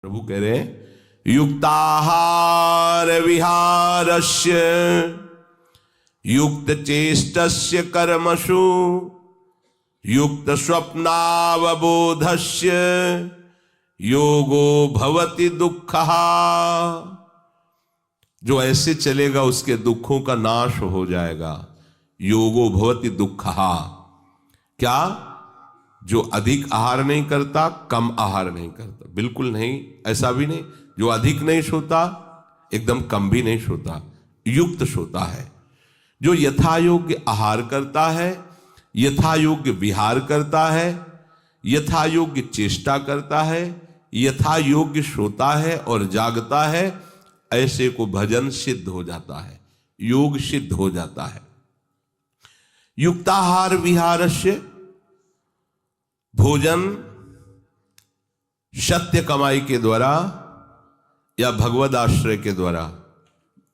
प्रभु कह रहे हैं युक्ताहार विहारस्य युक्त चेष्टस्य कर्मसु युक्त स्वप्नावबोधस्य योगो भवति दुःखः। जो ऐसे चलेगा उसके दुखों का नाश हो जाएगा। योगो भवति दुःखः। क्या? जो अधिक आहार नहीं करता, कम आहार नहीं करता, बिल्कुल नहीं, ऐसा भी नहीं। जो अधिक नहीं सोता, एकदम कम भी नहीं सोता, युक्त सोता है। जो यथा योग्य आहार करता है, यथा योग्य विहार करता है, यथा योग्य चेष्टा करता है, यथा योग्य सोता है और जागता है, ऐसे को भजन सिद्ध हो जाता है, योग सिद्ध हो जाता है। युक्ताहार विहारस्य, भोजन सत्य कमाई के द्वारा या भगवद आश्रय के द्वारा,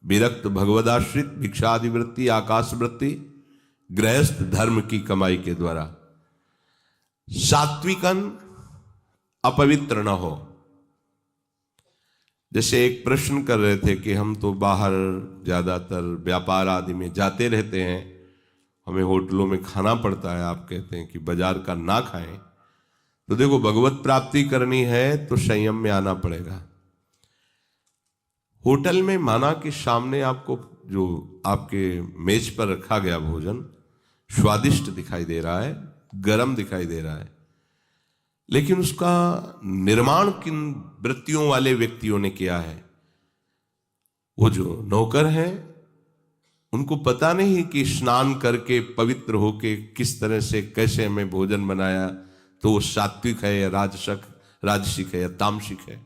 विरक्त भगवदाश्रित भिक्षादि वृत्ति, आकाश वृत्ति, गृहस्थ धर्म की कमाई के द्वारा। सात्विकन अपवित्र न हो। जैसे एक प्रश्न कर रहे थे कि हम तो बाहर ज्यादातर व्यापार आदि में जाते रहते हैं, हमें होटलों में खाना पड़ता है, आप कहते हैं कि बाजार का ना खाएं। तो देखो, भगवत प्राप्ति करनी है तो संयम में आना पड़ेगा। होटल में माना कि सामने आपको जो आपके मेज पर रखा गया भोजन स्वादिष्ट दिखाई दे रहा है, गरम दिखाई दे रहा है, लेकिन उसका निर्माण किन वृत्तियों वाले व्यक्तियों ने किया है? वो जो नौकर हैं, उनको पता नहीं कि स्नान करके पवित्र होके किस तरह से कैसे हमें भोजन बनाया, तो वो सात्विक है या राजसिक है या तामसिक है।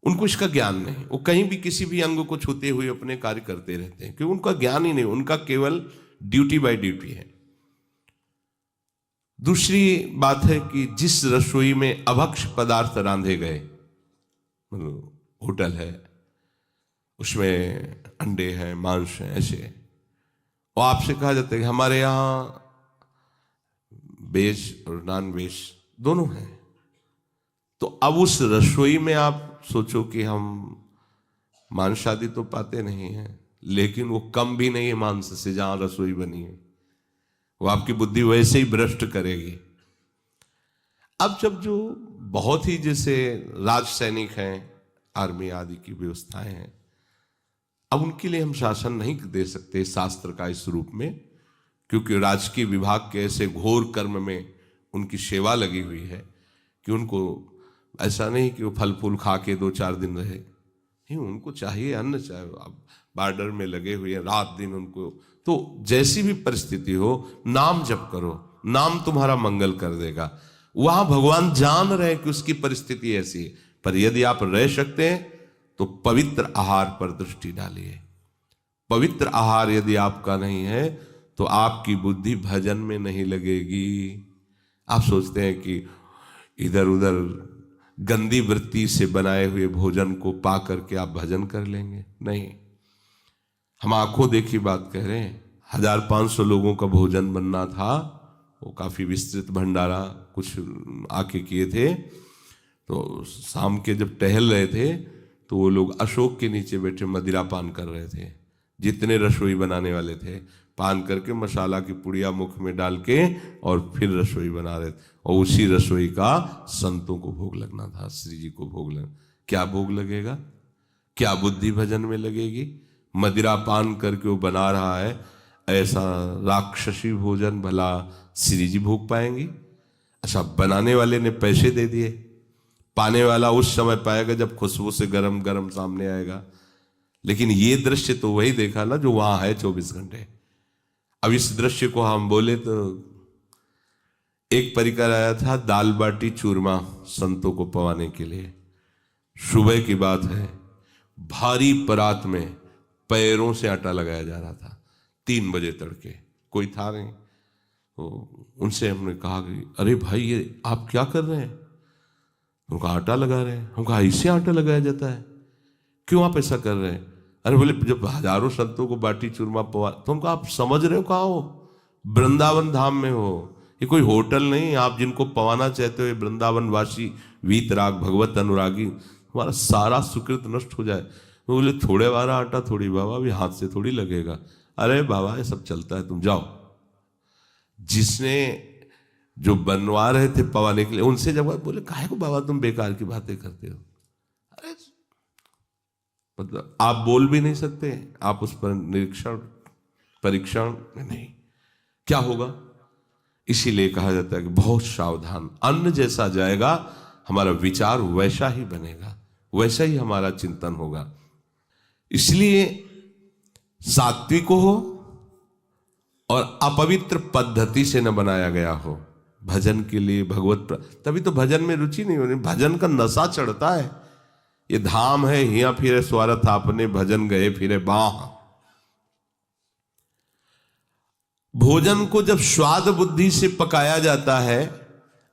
उनको इसका ज्ञान नहीं। वो कहीं भी किसी भी अंग को छूते हुए अपने कार्य करते रहते हैं, क्योंकि उनका ज्ञान ही नहीं, उनका केवल ड्यूटी बाय ड्यूटी है। दूसरी बात है कि जिस रसोई में अभक्ष पदार्थ रांधे गए, मतलब होटल है, उसमें अंडे हैं, मांस हैं, ऐसे, और आपसे कहा जाता है कि हमारे यहाँ वेज और नॉन वेज दोनों हैं, तो अब उस रसोई में आप सोचो कि हम मांस आदि तो पाते नहीं हैं, लेकिन वो कम भी नहीं है मांस से जहां रसोई बनी है। वो आपकी बुद्धि वैसे ही भ्रष्ट करेगी। अब जब जो बहुत ही जैसे राज सैनिक हैं, आर्मी आदि की व्यवस्थाएं हैं, अब उनके लिए हम शासन नहीं दे सकते शास्त्र का इस रूप में, क्योंकि राजकीय विभाग के ऐसे घोर कर्म में उनकी सेवा लगी हुई है कि उनको ऐसा नहीं कि वो फल फूल खा के 2-4 दिन रहे। नहीं, उनको चाहिए अन्न, चाहे अब बॉर्डर में लगे हुए रात दिन उनको। तो जैसी भी परिस्थिति हो, नाम जप करो, नाम तुम्हारा मंगल कर देगा। वहां भगवान जान रहे कि उसकी परिस्थिति ऐसी है, पर यदि आप रह सकते हैं तो पवित्र आहार पर दृष्टि डालिए। पवित्र आहार यदि आपका नहीं है तो आपकी बुद्धि भजन में नहीं लगेगी। आप सोचते हैं कि इधर उधर गंदी वृत्ति से बनाए हुए भोजन को पा करके आप भजन कर लेंगे, नहीं। हम आंखों देखी बात कह रहे हैं। 1500 लोगों का भोजन बनना था, वो काफी विस्तृत भंडारा कुछ आके किए थे। तो शाम के जब टहल रहे थे तो वो लोग अशोक के नीचे बैठे मदिरा पान कर रहे थे। जितने रसोई बनाने वाले थे, पान करके मसाला की पुड़िया मुख में डाल के और फिर रसोई बना रहे थे, और उसी रसोई का संतों को भोग लगना था, श्री जी को भोग लगना। क्या भोग लगेगा? क्या बुद्धि भजन में लगेगी? मदिरा पान करके वो बना रहा है, ऐसा राक्षसी भोजन भला श्री जी भोग पाएंगी? अच्छा, बनाने वाले ने पैसे दे दिए, पाने वाला उस समय पाएगा जब खुशबू से गरम गरम सामने आएगा। लेकिन ये दृश्य तो वही देखा ना जो वहां है 24 घंटे। अब इस दृश्य को हम बोले तो एक परिकर आया था दाल बाटी चूरमा संतों को पवाने के लिए। सुबह की बात है, भारी परात में पैरों से आटा लगाया जा रहा था। 3 बजे तड़के, कोई था नहीं। तो उनसे हमने कहा कि अरे भाई, ये आप क्या कर रहे हैं? उनका आटा लगा रहे हैं। हम कहा इससे आटा लगाया जाता है, क्यों आप ऐसा कर रहे हैं? अरे बोले जब हजारों संतों को बाटी चूरमा पवा, तो हमको आप समझ रहे हो कहाँ हो? वृंदावन धाम में हो, ये कोई होटल नहीं। आप जिनको पवाना चाहते हो वृंदावन वासी वीतराग भगवत अनुरागी, हमारा सारा सुकृत नष्ट हो जाए। वो बोले थोड़े वाला आटा थोड़ी बाबा, अभी हाथ से थोड़ी लगेगा। अरे बाबा ये सब चलता है, तुम जाओ। जिसने जो बनवा रहे थे पवाने के लिए, उनसे जब बोले काहे को बाबा तुम बेकार की बातें करते हो। अरे मतलब आप बोल भी नहीं सकते, आप उस पर निरीक्षण परीक्षण में नहीं, क्या होगा। इसीलिए कहा जाता है कि बहुत सावधान, अन्न जैसा जाएगा हमारा विचार वैसा ही बनेगा, वैसा ही हमारा चिंतन होगा। इसलिए सात्विक हो और अपवित्र पद्धति से न बनाया गया हो भजन के लिए तभी तो भजन में रुचि नहीं होनी, भजन का नशा चढ़ता है। ये धाम है हिया फिरे स्वार्थ आपने, भजन गए फिरे बाह। भोजन को जब स्वाद बुद्धि से पकाया जाता है,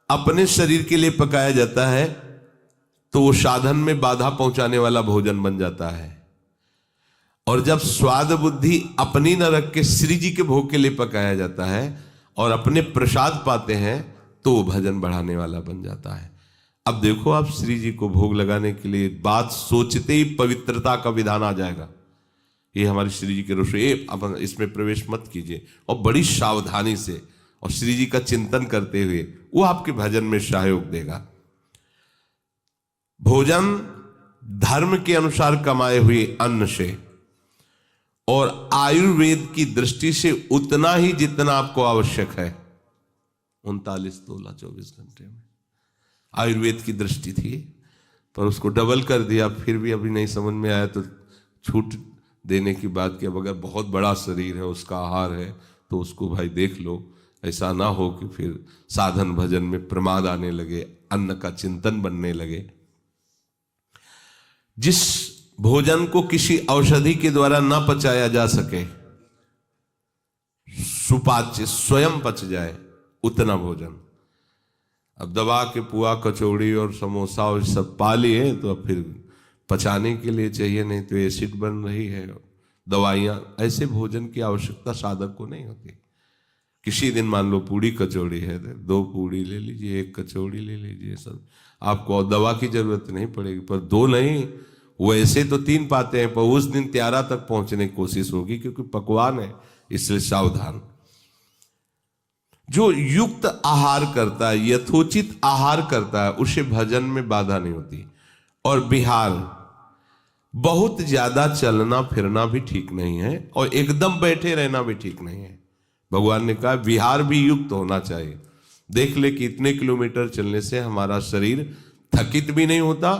अपने शरीर के लिए पकाया जाता है, तो वो साधन में बाधा पहुंचाने वाला भोजन बन जाता है। और जब स्वाद बुद्धि अपनी न रख के श्री जी के भोग के लिए पकाया जाता है और अपने प्रसाद पाते हैं, तो वो भजन बढ़ाने वाला बन जाता है। अब देखो आप श्री जी को भोग लगाने के लिए बात सोचते ही पवित्रता का विधान आ जाएगा। ये हमारी श्री जी के रसोई, अपन इसमें प्रवेश मत कीजिए, और बड़ी सावधानी से और श्री जी का चिंतन करते हुए वो आपके भजन में सहयोग देगा। भोजन धर्म के अनुसार कमाए हुए अन्न से और आयुर्वेद की दृष्टि से उतना ही जितना आपको आवश्यक है, 39 तोला 24 घंटे में आयुर्वेद की दृष्टि थी, पर उसको डबल कर दिया। फिर भी अभी नहीं समझ में आया तो छूट देने की बात की। अब अगर बहुत बड़ा शरीर है, उसका आहार है, तो उसको भाई देख लो, ऐसा ना हो कि फिर साधन भजन में प्रमाद आने लगे, अन्न का चिंतन बनने लगे। जिस भोजन को किसी औषधि के द्वारा न पचाया जा सके, सुपाच्य स्वयं पच जाए, उतना भोजन। अब दबा के पुआ कचौड़ी और समोसा और सब पा लिए, तो अब फिर पचाने के लिए चाहिए, नहीं तो एसिड बन रही है, दवाइयां। ऐसे भोजन की आवश्यकता साधक को नहीं होती। किसी दिन मान लो पूड़ी कचौड़ी है, 2 पूड़ी ले लीजिए, 1 कचौड़ी ले लीजिए, सब आपको दवा की जरूरत नहीं पड़ेगी। पर 2 नहीं, वैसे तो 3 पाते हैं, पर उस दिन 13 तक पहुंचने की कोशिश होगी, क्योंकि पकवान है, इसलिए सावधान। जो युक्त आहार करता है, यथोचित आहार करता है, उसे भजन में बाधा नहीं होती। और बिहार, बहुत ज्यादा चलना फिरना भी ठीक नहीं है और एकदम बैठे रहना भी ठीक नहीं है। भगवान ने कहा विहार भी युक्त होना चाहिए। देख ले कि इतने किलोमीटर चलने से हमारा शरीर थकित भी नहीं होता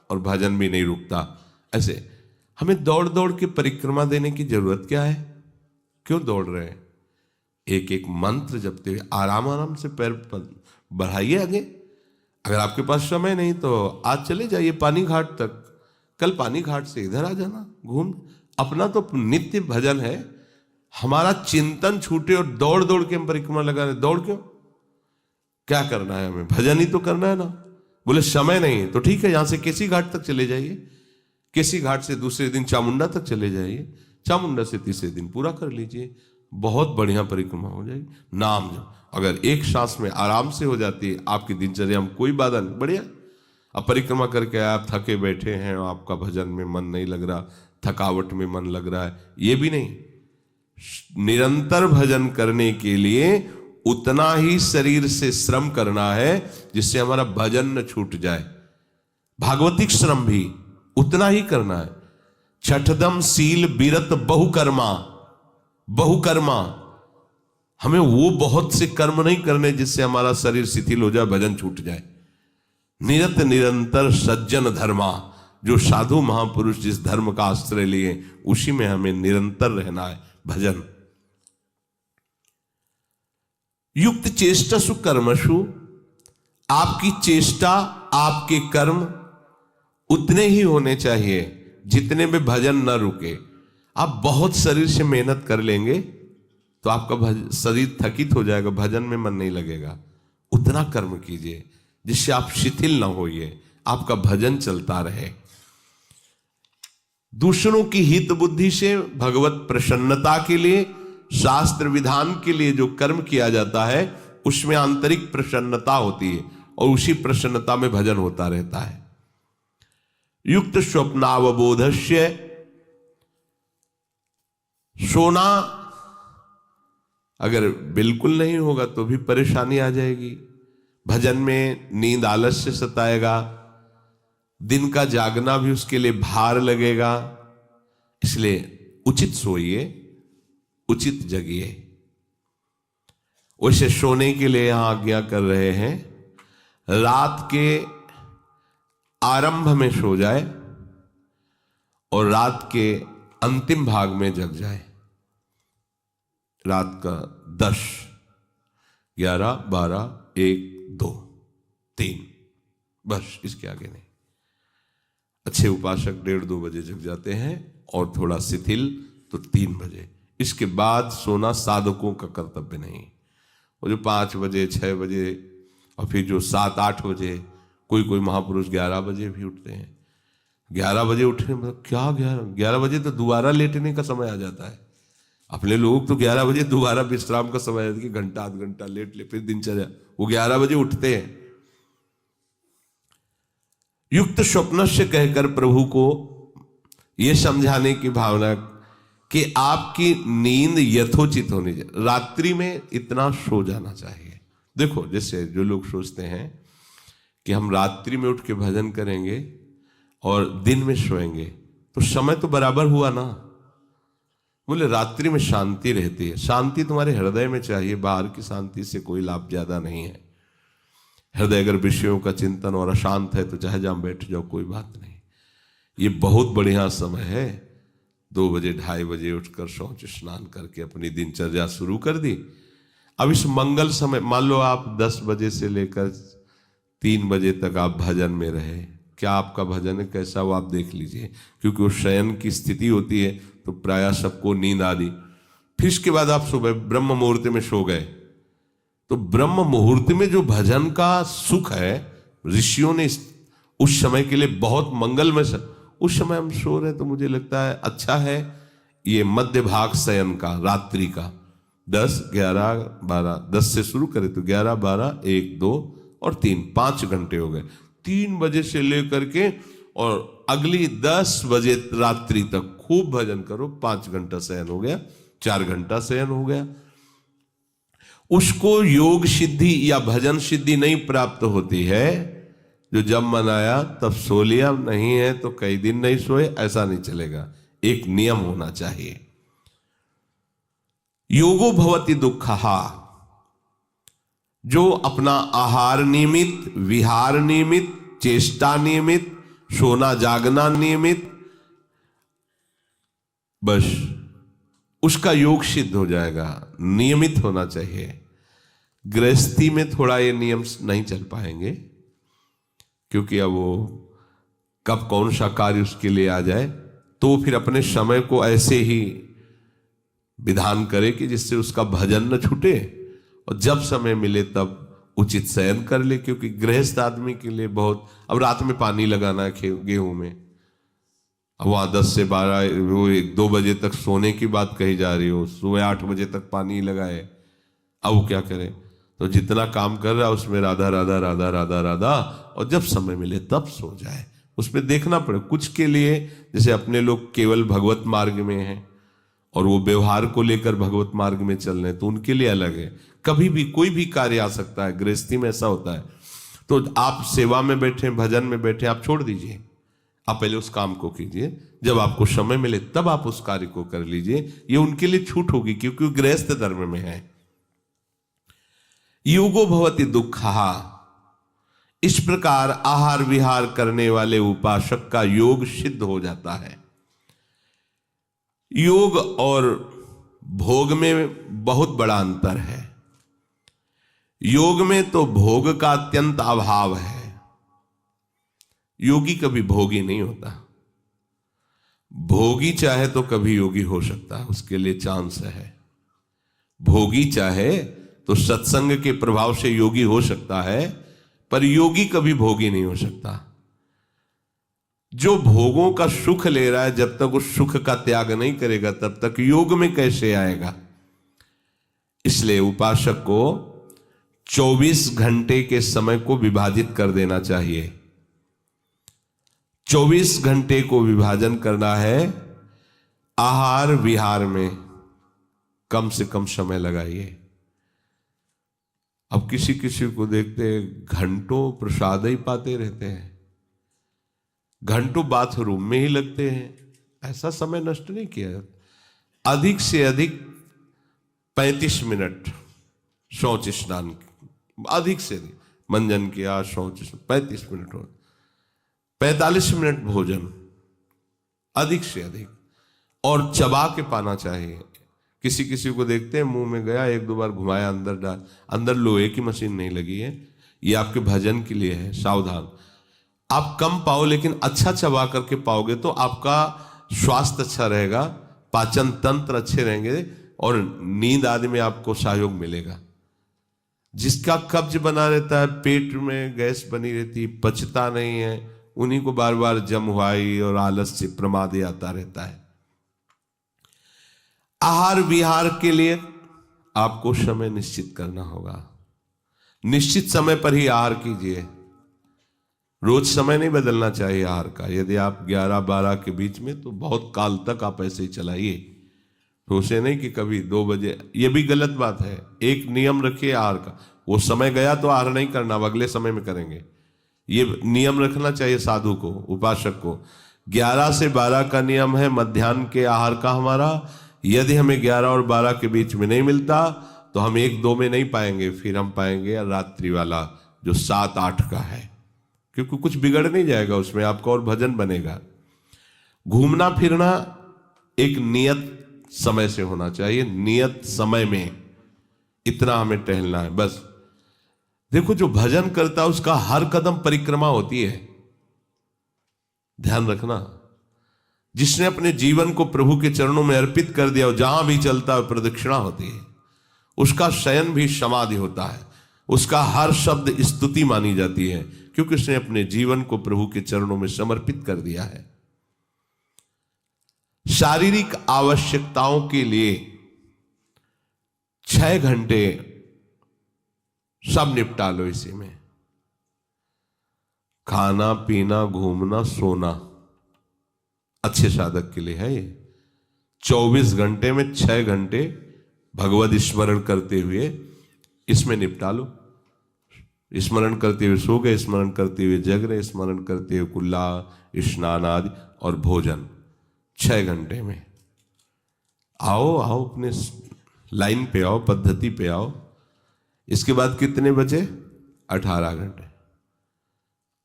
और भजन भी नहीं रुकता। ऐसे हमें दौड़ दौड़ के परिक्रमा देने की जरूरत क्या है? क्यों दौड़ रहे हैं? एक एक मंत्र जपते हुए आराम आराम से पैर बढ़ाइए आगे। अगर आपके पास समय नहीं तो आज चले जाइए पानी घाट तक, कल पानी घाट से इधर आ जाना घूम। अपना तो नित्य भजन है, हमारा चिंतन छूटे और दौड़ दौड़ के हम परिक्रमा लगा रहे। दौड़ क्यों? क्या करना है हमें? भजन ही तो करना है ना। बोले समय नहीं तो ठीक है, यहां से केसी घाट तक चले जाइए, केसी घाट से दूसरे दिन चामुंडा तक चले जाइए, चामुंडा से तीसरे दिन पूरा कर लीजिए, बहुत बढ़िया परिक्रमा हो जाएगी। नाम जब अगर एक सांस में आराम से हो जाती है, आपकी दिनचर्या में कोई बाधा नहीं, बढ़िया। अब परिक्रमा करके आप थके बैठे हैं, आपका भजन में मन नहीं लग रहा, थकावट में मन लग रहा है, ये भी नहीं। निरंतर भजन करने के लिए उतना ही शरीर से श्रम करना है जिससे हमारा भजन न छूट जाए। भागवतिक श्रम भी उतना ही करना है। छठदम सील बिरत बहुकर्मा, बहुकर्मा, हमें वो बहुत से कर्म नहीं करने जिससे हमारा शरीर शिथिल हो जाए, भजन छूट जाए। निरत निरंतर सज्जन धर्मा, जो साधु महापुरुष जिस धर्म का आश्रय लिए उसी में हमें निरंतर रहना है। भजन युक्त चेष्टसु कर्मसु, आपकी चेष्टा आपके कर्म उतने ही होने चाहिए जितने में भजन न रुके। आप बहुत शरीर से मेहनत कर लेंगे तो आपका शरीर थकित हो जाएगा, भजन में मन नहीं लगेगा। उतना कर्म कीजिए जिससे आप शिथिल न होइए, आपका भजन चलता रहे। दूसरों की हित बुद्धि से भगवत प्रसन्नता के लिए, शास्त्र विधान के लिए जो कर्म किया जाता है उसमें आंतरिक प्रसन्नता होती है, और उसी प्रसन्नता में भजन होता रहता है। युक्त स्वप्नावबोधस्य, सोना अगर बिल्कुल नहीं होगा तो भी परेशानी आ जाएगी। भजन में नींद आलस्य सताएगा, दिन का जागना भी उसके लिए भार लगेगा। इसलिए उचित सोइए, उचित जगिए। वैसे सोने के लिए यहां आज्ञा कर रहे हैं, रात के आरंभ में सो जाए और रात के अंतिम भाग में जग जाए। रात का 10, 11, 12, 1, 2, 3, बस इसके आगे नहीं। अच्छे उपासक 1:30-2 बजे जग जाते हैं और थोड़ा शिथिल तो 3 बजे। इसके बाद सोना साधकों का कर्तव्य नहीं। वो जो 5 बजे 6 बजे और फिर जो 7-8 बजे, कोई महापुरुष 11 बजे भी उठते हैं। 11 बजे उठने मतलब क्या, 11 बजे तो दोबारा लेटने का समय आ जाता है। अपने लोग तो 11 बजे दोबारा विश्राम का समय है कि घंटा आध घंटा लेट ले, फिर दिनचर्या। वो 11 बजे उठते हैं। युक्त स्वप्न से कहकर प्रभु को यह समझाने की भावना कि आपकी नींद यथोचित होनी चाहिए, रात्रि में इतना सो जाना चाहिए। देखो, जैसे जो लोग सोचते हैं कि हम रात्रि में उठ के भजन करेंगे और दिन में सोएंगे तो समय तो बराबर हुआ ना। बोले रात्रि में शांति रहती है। शांति तुम्हारे हृदय में चाहिए, बाहर की शांति से कोई लाभ ज्यादा नहीं है। हृदय अगर विषयों का चिंतन और अशांत है तो चाहे जहां बैठ जाओ, कोई बात नहीं। ये बहुत बढ़िया समय है। 2 बजे 2:30 बजे उठकर शौच स्नान करके अपनी दिनचर्या शुरू कर दी। अब इस मंगल समय, मान लो आप 10 बजे से लेकर 3 बजे तक आप भजन में रहे, क्या आपका भजन है कैसा वो आप देख लीजिए। क्योंकि वो शयन की स्थिति होती है तो प्रायः सबको नींद आ दी। फिर इसके बाद आप सुबह ब्रह्म मुहूर्त में सो गए, तो ब्रह्म मुहूर्त में जो भजन का सुख है, ऋषियों ने उस समय के लिए बहुत मंगलमय, उस समय हम सो रहे तो मुझे लगता है अच्छा है ये मध्य भाग शयन का, रात्रि का 10, 11, 12, 10 से शुरू करें तो 11, 12, 1, 2 और 3, 5 घंटे हो गए। 3 बजे से लेकर के और अगली 10 बजे रात्रि तक खूब भजन करो। 5 घंटा शयन हो गया, 4 घंटा शयन हो गया। उसको योग सिद्धि या भजन सिद्धि नहीं प्राप्त होती है जो जब मन आया तब सो लिया, नहीं है तो कई दिन नहीं सोए, ऐसा नहीं चलेगा। एक नियम होना चाहिए। योगो भवति दुःखहा, जो अपना आहार नियमित, विहार नियमित, चेष्टा नियमित, सोना जागना नियमित, बस उसका योग सिद्ध हो जाएगा। नियमित होना चाहिए। गृहस्थी में थोड़ा ये नियम नहीं चल पाएंगे, क्योंकि अब वो कब कौन सा कार्य उसके लिए आ जाए, तो फिर अपने समय को ऐसे ही विधान करे कि जिससे उसका भजन न छूटे और जब समय मिले तब उचित शयन कर ले। क्योंकि गृहस्थ आदमी के लिए बहुत, अब रात में पानी लगाना है गेहूं में, अब वहां 10 से 12 वो 1-2 बजे तक सोने की बात कही जा रही हो, सुबह 8 बजे तक पानी लगाए, अब वो क्या करे। तो जितना काम कर रहा है उसमें राधा राधा राधा राधा राधा, और जब समय मिले तब सो जाए। उसमें देखना पड़े। कुछ के लिए, जैसे अपने लोग केवल भगवत मार्ग में हैं और वो व्यवहार को लेकर भगवत मार्ग में चल रहे हैं, तो उनके लिए अलग है। कभी भी कोई भी कार्य आ सकता है, गृहस्थी में ऐसा होता है। तो आप सेवा में बैठे, भजन में बैठे, आप छोड़ दीजिए, आप पहले उस काम को कीजिए। जब आपको समय मिले तब आप उस कार्य को कर लीजिए। ये उनके लिए छूट होगी क्योंकि वो गृहस्थ धर्म में है। योगो भवति दुःखहा, इस प्रकार आहार विहार करने वाले उपासक का योग सिद्ध हो जाता है। योग और भोग में बहुत बड़ा अंतर है। योग में तो भोग का अत्यंत अभाव है। योगी कभी भोगी नहीं होता। भोगी चाहे तो कभी योगी हो सकता है, उसके लिए चांस है। भोगी चाहे तो सत्संग के प्रभाव से योगी हो सकता है, पर योगी कभी भोगी नहीं हो सकता। जो भोगों का सुख ले रहा है, जब तक उस सुख का त्याग नहीं करेगा तब तक योग में कैसे आएगा। इसलिए उपासक को 24 घंटे के समय को विभाजित कर देना चाहिए। 24 घंटे को विभाजन करना है, आहार विहार में कम से कम समय लगाइए। अब किसी किसी को देखते घंटों प्रसाद ही पाते रहते हैं, घंटों बाथरूम में ही लगते हैं। ऐसा समय नष्ट नहीं किया। अधिक से अधिक 35 मिनट शौच स्नान, अधिक से अधिक मंजन किया, शौच 35 मिनट हो, 45 मिनट भोजन अधिक से अधिक, और चबा के पाना चाहिए। किसी किसी को देखते हैं मुंह में गया, एक दो बार घुमाया, अंदर डाल, अंदर लोहे की मशीन नहीं लगी है, ये आपके भजन के लिए है, सावधान। आप कम पाओ लेकिन अच्छा चबा करके पाओगे तो आपका स्वास्थ्य अच्छा रहेगा, पाचन तंत्र अच्छे रहेंगे और नींद आदि में आपको सहयोग मिलेगा। जिसका कब्ज बना रहता है, पेट में गैस बनी रहती, पचता नहीं है, उन्हीं को बार बार जमवाई और आलस से प्रमाद आता रहता है। आहार विहार के लिए आपको समय निश्चित करना होगा। निश्चित समय पर ही आहार कीजिए, रोज समय नहीं बदलना चाहिए आहार का। यदि आप 11-12 के बीच में, तो बहुत काल तक आप ऐसे ही चलाइए, तो उसे नहीं कि कभी 2 बजे, ये भी गलत बात है। एक नियम रखिए आहार का, वो समय गया तो आहार नहीं करना, अब अगले समय में करेंगे, ये नियम रखना चाहिए साधु को, उपासक को। 11 से 12 का नियम है मध्याह्न के आहार का हमारा। यदि हमें 11 और 12 के बीच में नहीं मिलता तो हम 1-2 में नहीं पाएंगे, फिर हम पाएंगे रात्रि वाला जो 7-8 का है, क्योंकि कुछ बिगड़ नहीं जाएगा उसमें, आपका और भजन बनेगा। घूमना फिरना एक नियत समय से होना चाहिए, नियत समय में इतना हमें टहलना है बस। देखो जो भजन करता है उसका हर कदम परिक्रमा होती है, ध्यान रखना। जिसने अपने जीवन को प्रभु के चरणों में अर्पित कर दिया, और जहां भी चलता है प्रदक्षिणा होती है, उसका शयन भी समाधि होता है, उसका हर शब्द स्तुति मानी जाती है, क्योंकि उसने अपने जीवन को प्रभु के चरणों में समर्पित कर दिया है। शारीरिक आवश्यकताओं के लिए 6 घंटे सब निपटा लो इसी में। खाना पीना घूमना सोना अच्छे साधक के लिए है ये। 24 घंटे में 6 घंटे भगवद स्मरण करते हुए इसमें निपटा लो। स्मरण करते हुए सो गए, स्मरण करते हुए जग रहे, स्मरण करते हुए कुल्ला स्नान आदि और भोजन 6 घंटे में। आओ आओ अपने लाइन पे आओ, पद्धति पे आओ। इसके बाद कितने बचे? 18 घंटे।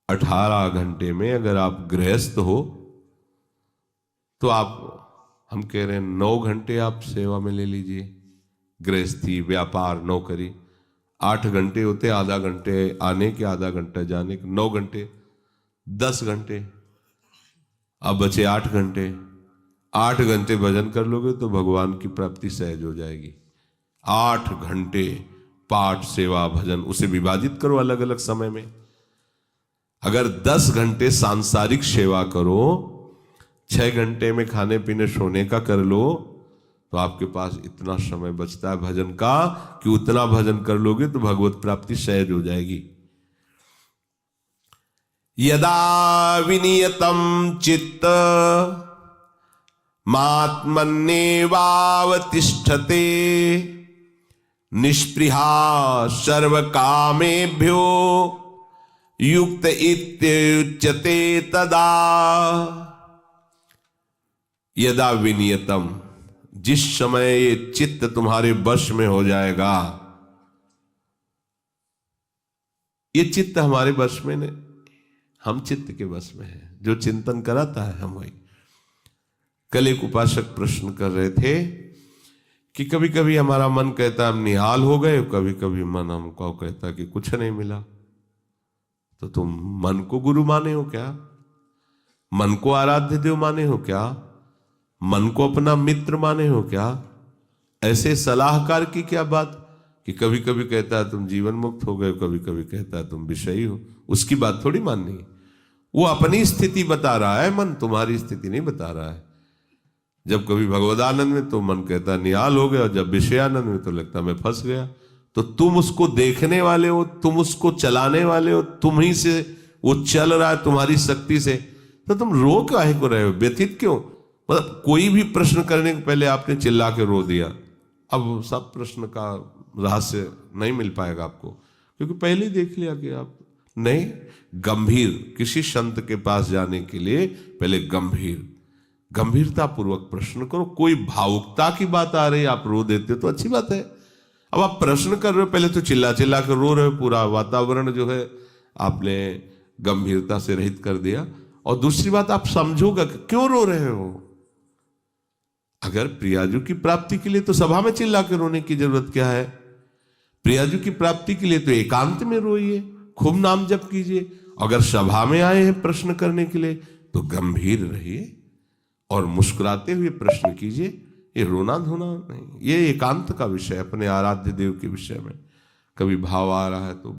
18 घंटे में अगर आप गृहस्थ हो तो आप, हम कह रहे हैं 9 घंटे आप सेवा में ले लीजिए, गृहस्थी व्यापार नौकरी। 8 घंटे होते, आधा घंटे आने के, आधा घंटा जाने के, 9 घंटे, 10 घंटे। अब बचे 8 घंटे। 8 घंटे भजन कर लोगे तो भगवान की प्राप्ति सहज हो जाएगी। 8 घंटे पाठ सेवा भजन, उसे विभाजित करो अलग अलग समय में। अगर 10 घंटे सांसारिक सेवा करो, 6 घंटे में खाने पीने सोने का कर लो, तो आपके पास इतना समय बचता है भजन का कि उतना भजन कर लोगे तो भगवत प्राप्ति सहज हो जाएगी। यदा विनियतम चित्त मात्मन्येवावतिष्ठते निष्पृहा सर्व कामेभ्यो युक्त इत्युच्यते तदा। यदा विनियतम, जिस समय ये चित्त तुम्हारे वश में हो जाएगा। ये चित्त हमारे वश में नहीं, हम चित्त के वश में है। जो चिंतन कराता है हम वही। कल एक उपासक प्रश्न कर रहे थे कि कभी कभी हमारा मन कहता हम निहाल हो गए, कभी कभी मन हमको कहता कि कुछ नहीं मिला। तो तुम मन को गुरु माने हो क्या? मन को आराध्य देव माने हो क्या? मन को अपना मित्र माने हो क्या? ऐसे सलाहकार की क्या बात कि कभी कभी कहता है तुम जीवन मुक्त हो गए, कभी कभी कहता है तुम विषयी हो। उसकी बात थोड़ी माननी है। वो अपनी स्थिति बता रहा है, मन तुम्हारी स्थिति नहीं बता रहा है। जब कभी भगवदानंद में तो मन कहता निहाल हो गया, और जब विषयानंद में तो लगता मैं फंस गया। तो तुम उसको देखने वाले हो, तुम उसको चलाने वाले हो, तुम ही से वो चल रहा है तुम्हारी शक्ति से, तो तुम रो काहे को रहे हो, व्यथित क्यों? मतलब कोई भी प्रश्न करने के पहले आपने चिल्ला के रो दिया, अब सब प्रश्न का रहस्य नहीं मिल पाएगा आपको, क्योंकि पहले ही देख लिया कि आप नहीं। गंभीर, किसी संत के पास जाने के लिए पहले गंभीरता पूर्वक प्रश्न करो। कोई भावुकता की बात आ रही, आप रो देते तो अच्छी बात है। अब आप प्रश्न कर रहे हो, पहले तो चिल्ला चिल्ला कर रो रहे हो, पूरा वातावरण जो है आपने गंभीरता से रहित कर दिया। और दूसरी बात, आप समझोगा कि क्यों रो रहे हो। अगर प्रियाजू की प्राप्ति के लिए तो सभा में चिल्ला के रोने की जरूरत क्या है? प्रियाजू की प्राप्ति के लिए तो एकांत में रोइए, खूब नाम जप कीजिए। अगर सभा में आए हैं प्रश्न करने के लिए तो गंभीर रहिए और मुस्कुराते हुए प्रश्न कीजिए। ये रोना धोना नहीं, ये एकांत का विषय, अपने आराध्य देव के विषय में। कभी भाव आ रहा है तो